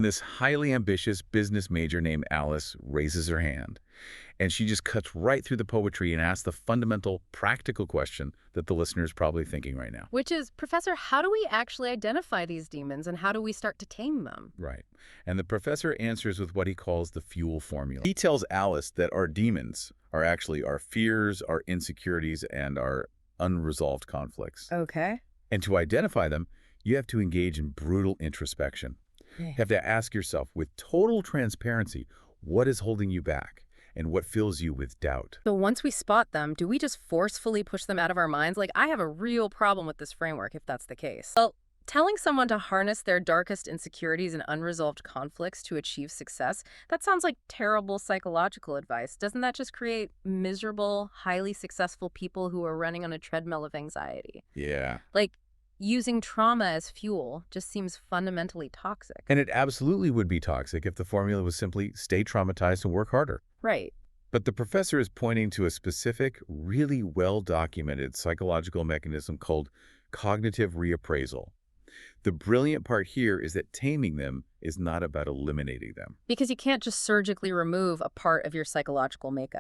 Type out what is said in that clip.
This highly ambitious business major named Alice raises her hand, and she just cuts right through the poetry and asks the fundamental, practical question that the listener is probably thinking right now. Which is, Professor, how do we actually identify these demons and how do we start to tame them? Right. And the professor answers with what he calls the fuel formula. He tells Alice that our demons are actually our fears, our insecurities, and our unresolved conflicts. Okay. And to identify them, you have to engage in brutal introspection. You have to ask yourself with total transparency, what is holding you back and what fills you with doubt? So once we spot them, do we just forcefully push them out of our minds? Like, I have a real problem with this framework if that's the case. Well, telling someone to harness their darkest insecurities and unresolved conflicts to achieve success, that sounds like terrible psychological advice. Doesn't that just create miserable, highly successful people who are running on a treadmill of anxiety? Yeah. Like, using trauma as fuel just seems fundamentally toxic. And it absolutely would be toxic if the formula was simply stay traumatized and work harder. Right. But the professor is pointing to a specific, really well-documented psychological mechanism called cognitive reappraisal. The brilliant part here is that taming them is not about eliminating them. Because you can't just surgically remove a part of your psychological makeup.